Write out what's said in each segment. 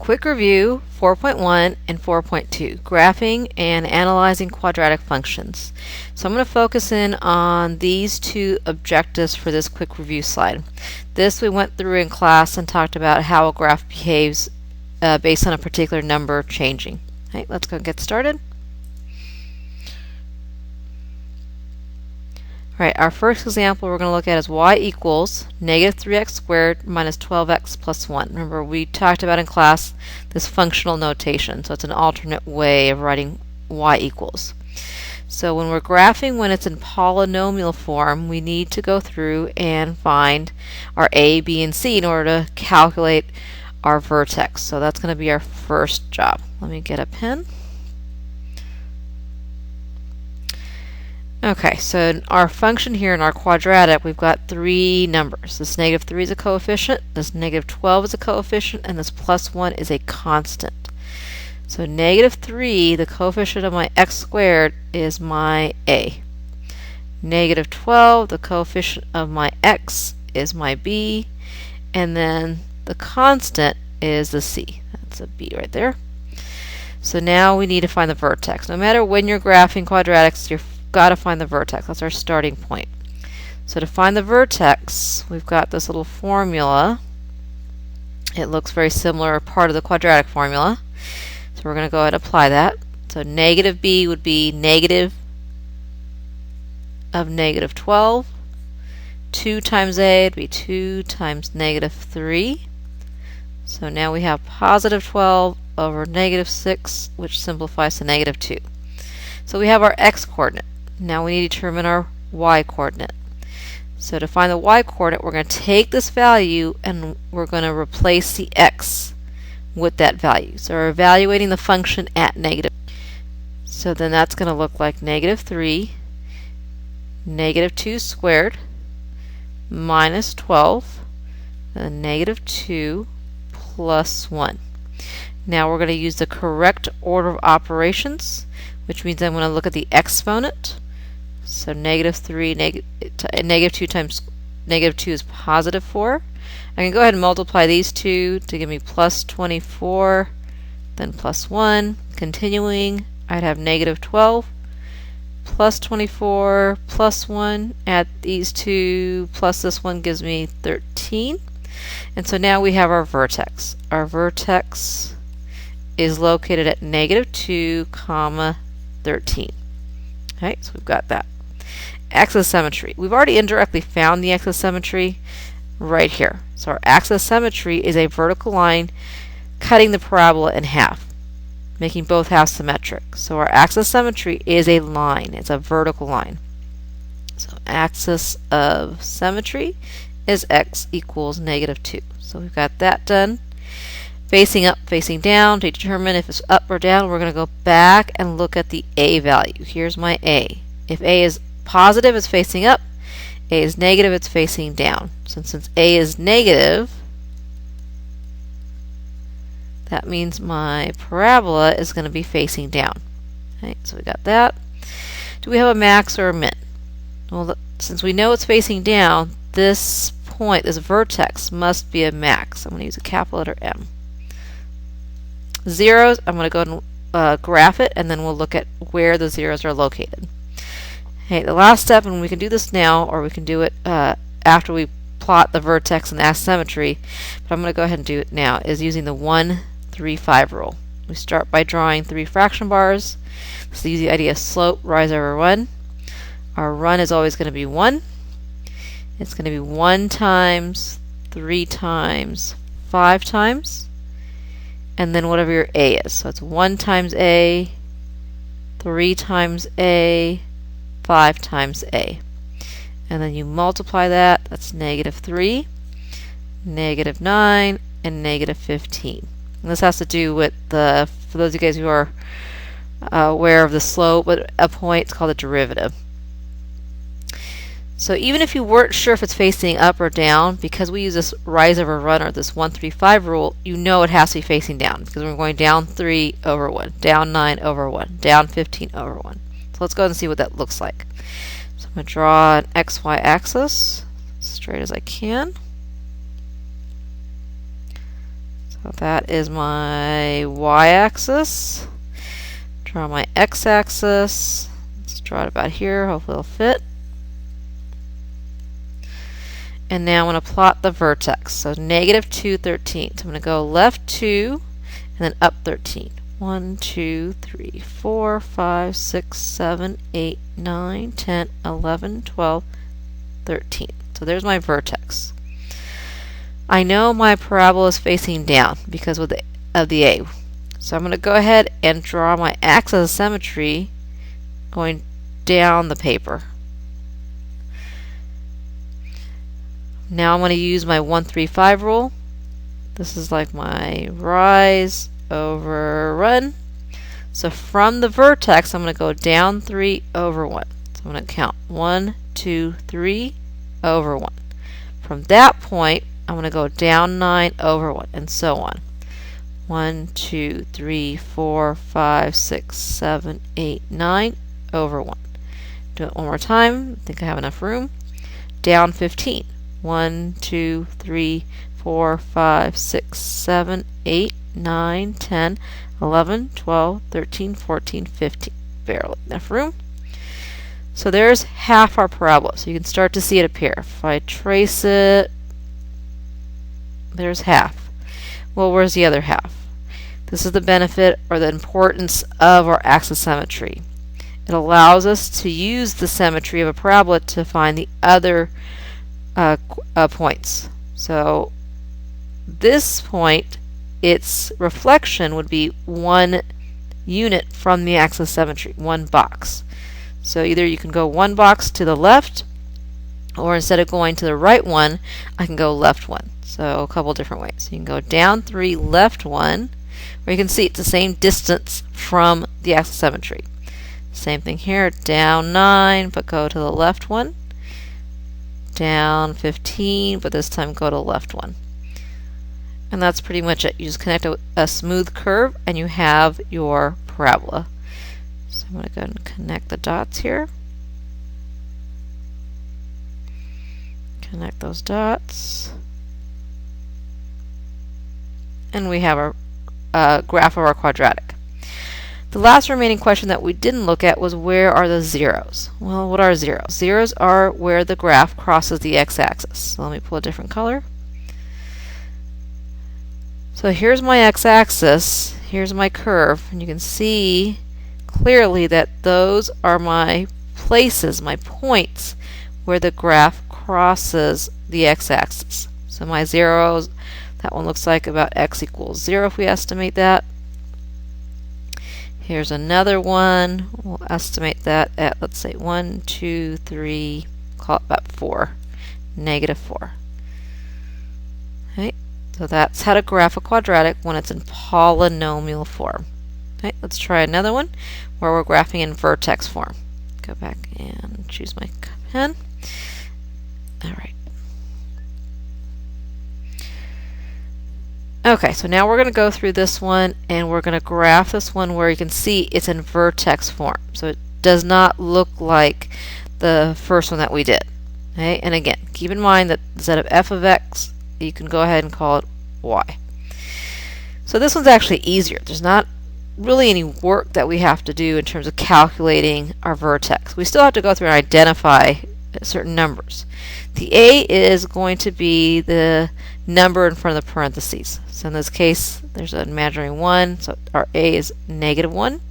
Quick review 4.1 and 4.2, graphing and analyzing quadratic functions. So I'm going to focus in on these two objectives for this quick review slide. This we went through in class and talked about how a graph behaves based on a particular number changing. Okay, let's go get started. Alright, our first example we're going to look at is y equals negative 3x squared minus 12x plus 1. Remember, we talked about in class this functional notation, so it's an alternate way of writing y equals. So when we're graphing when it's in polynomial form, we need to go through and find our a, b, and c in order to calculate our vertex. So that's going to be our first job. Let me get a pen. Okay, so in our function here in our quadratic, we've got three numbers. This negative 3 is a coefficient, this negative 12 is a coefficient, and this plus 1 is a constant. So negative 3, the coefficient of my x squared, is my a. Negative 12, the coefficient of my x, is my b. And then the constant is the c. That's a b right there. So now we need to find the vertex. No matter when you're graphing quadratics, you've got to find the vertex. That's our starting point. So to find the vertex, we've got this little formula. It looks very similar, part of the quadratic formula. So we're going to go ahead and apply that. So negative b would be negative of negative 12. 2 times a would be 2 times negative 3. So now we have positive 12 over negative 6, which simplifies to negative 2. So we have our x-coordinate. Now we need to determine our y-coordinate. So to find the y-coordinate, we're going to take this value and we're going to replace the x with that value. So we're evaluating the function at negative. So then that's going to look like negative 3, negative 2 squared, minus 12, and negative 2 plus 1. Now we're going to use the correct order of operations, which means I'm going to look at the exponent. So negative 3, negative 2 times negative 2 is positive 4. I can go ahead and multiply these two to give me plus 24, then plus 1. Continuing, I'd have negative 12, plus 24, plus 1. Add these two, plus this one gives me 13. And so now we have our vertex. Our vertex is located at negative 2, comma 13. Okay, so we've got that. Axis of symmetry. We've already indirectly found the axis of symmetry right here. So our axis of symmetry is a vertical line cutting the parabola in half, making both halves symmetric. So our axis of symmetry is a line. It's a vertical line. So axis of symmetry is x equals negative 2. So we've got that done. Facing up, facing down. To determine if it's up or down, we're going to go back and look at the a value. Here's my a. If a is positive, it's facing up. A is negative, it's facing down. So since a is negative, that means my parabola is going to be facing down. Okay, so we got that. Do we have a max or a min? Well, since we know it's facing down, this point, this vertex, must be a max. I'm going to use a capital letter M. Zeros, I'm going to go and graph it, and then we'll look at where the zeros are located. Okay, the last step, and we can do this now, or we can do it after we plot the vertex and the axis symmetry, but I'm going to go ahead and do it now, is using the 1, 3, 5 rule. We start by drawing 3 fraction bars. So use the idea of slope, rise over run. Our run is always going to be 1. It's going to be 1 times, 3 times, 5 times, and then whatever your a is. So it's 1 times a, 3 times a, 5 times a. And then you multiply that. That's negative 3, negative 9, and negative 15. And this has to do with the, for those of you guys who are aware of the slope at a point, it's called a derivative. So even if you weren't sure if it's facing up or down, because we use this rise over run, or this 1, 3, 5 rule, you know it has to be facing down, because we're going down 3 over 1, down 9 over 1, down 15 over 1. So let's go ahead and see what that looks like. So I'm going to draw an XY axis, as straight as I can. So So that is my y-axis. Draw my x-axis. Let's draw it about here. Hopefully it'll fit. And now I'm going to plot the vertex. So negative 2, 13. So I'm going to go left 2 and then up 13. 1, 2, 3, 4, 5, 6, 7, 8, 9, 10, 11, 12, 13. So there's my vertex. I know my parabola is facing down because of the A. So I'm going to go ahead and draw my axis of symmetry going down the paper. Now I'm going to use my 1, 3, 5 rule. This is like my rise over run. So from the vertex, I'm going to go down 3 over 1. So I'm going to count 1, 2, 3 over 1. From that point, I'm going to go down 9 over 1, and so on. 1, 2, 3, 4, 5, 6, 7, 8, 9 over 1. Do it one more time. I think I have enough room. Down 15. 1, 2, 3, 4, 5, 6, 7, 8, 9, 10, 11, 12, 13, 14, 15. Barely enough room. So there's half our parabola. So you can start to see it appear. If I trace it, there's half. Well, where's the other half? This is the benefit or the importance of our axis symmetry. It allows us to use the symmetry of a parabola to find the other points. So this point, its reflection would be 1 unit from the axis symmetry, 1 box. So either you can go 1 box to the left, or instead of going to the right one, I can go left 1. So a couple different ways. So you can go down 3, left 1, or you can see it's the same distance from the axis symmetry. Same thing here, down 9, but go to the left 1. Down 15, but this time go to the left 1. And that's pretty much it. You just connect a smooth curve and you have your parabola. So I'm going to go ahead and connect the dots here. Connect those dots. And we have our graph of our quadratic. The last remaining question that we didn't look at was, where are the zeros? Well, what are zeros? Zeros are where the graph crosses the x-axis. So let me pull a different color. So here's my x-axis, here's my curve, and you can see clearly that those are my places, my points, where the graph crosses the x-axis. So my zeros, that one looks like about x equals 0 if we estimate that. Here's another one. We'll estimate that at, let's say, 1, 2, 3, call it about 4, negative 4. Okay, so that's how to graph a quadratic when it's in polynomial form. Okay, let's try another one where we're graphing in vertex form. Go back and choose my pen. All right. Okay, so now we're going to go through this one and we're going to graph this one where you can see it's in vertex form. So it does not look like the first one that we did. Okay, and again, keep in mind that instead of f of x, you can go ahead and call it y. So this one's actually easier. There's not really any work that we have to do in terms of calculating our vertex. We still have to go through and identify certain numbers. The a is going to be the number in front of the parentheses. So in this case, there's an imaginary 1, so our a is negative 1.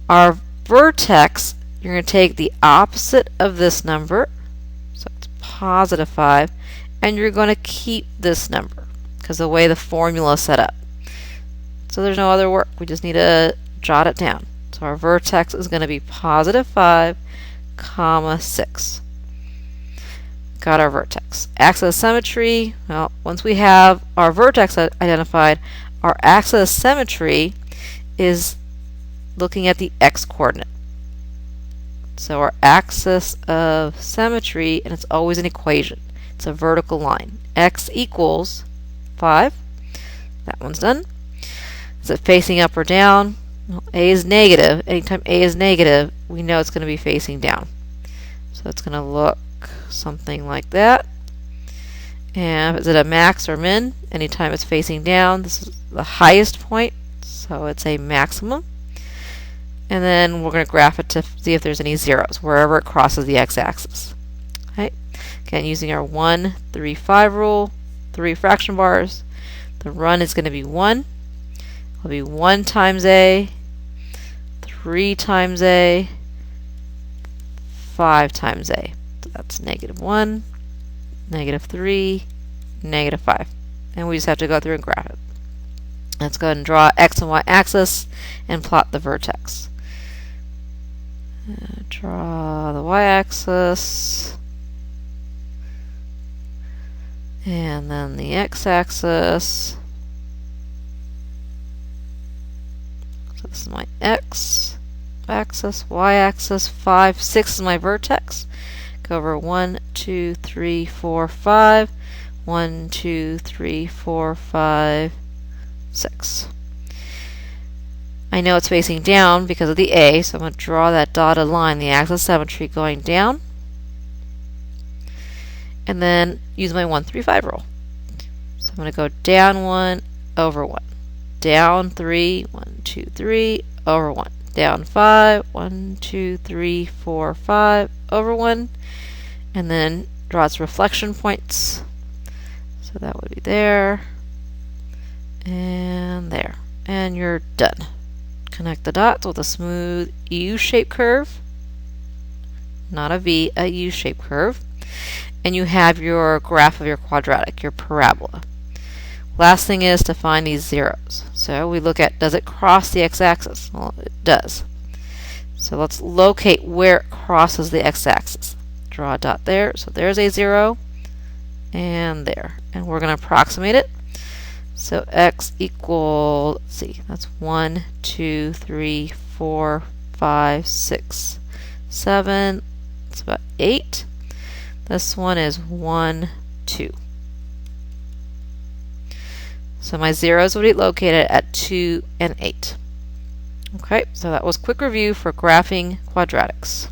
Our vertex, you're going to take the opposite of this number, so it's positive 5, and you're going to keep this number because of the way the formula is set up. So there's no other work. We just need to jot it down. So our vertex is going to be positive 5, comma 6. Got our vertex. Axis of symmetry, well, once we have our vertex identified, our axis of symmetry is looking at the x-coordinate. So our axis of symmetry, and it's always an equation. It's a vertical line. X equals 5. That one's done. Is it facing up or down? Well, a is negative. Anytime a is negative, we know it's going to be facing down. So it's going to look something like that. And is it a max or min? Anytime it's facing down, this is the highest point, so it's a maximum. And then we're going to graph it to see if there's any zeros wherever it crosses the x-axis. Okay. Again, using our 1, 3, 5 rule, 3 fraction bars, the run is going to be 1. It'll be 1 times a, 3 times a, 5 times a. So that's -1, -3, -5. And we just have to go through and graph it. Let's go ahead and draw x and y axis and plot the vertex. Draw the y-axis, and then the x-axis. So this is my x-axis, y-axis, 5, 6 is my vertex. Go over 1, 2, 3, 4, 5, 1, 2, 3, 4, 5, 6. I know it's facing down because of the A, so I'm going to draw that dotted line, the axis symmetry going down, and then use my 1, 3, 5 rule. So I'm going to go down 1, over 1, down 3, 1, 2, 3, over 1, down 5, 1, 2, 3, 4, 5, over 1, and then draw its reflection points. So that would be there, and there, and you're done. Connect the dots with a smooth U-shaped curve, not a V, a U-shaped curve, and you have your graph of your quadratic, your parabola. Last thing is to find these zeros. So we look at, does it cross the x-axis? Well, it does. So let's locate where it crosses the x-axis. Draw a dot there, so there's a 0, and there. And we're going to approximate it. So x equals, let's see, that's 1, 2, 3, 4, 5, 6, 7, it's about 8. This one is 1, 2. So my zeros would be located at 2 and 8. Okay, so that was quick review for graphing quadratics.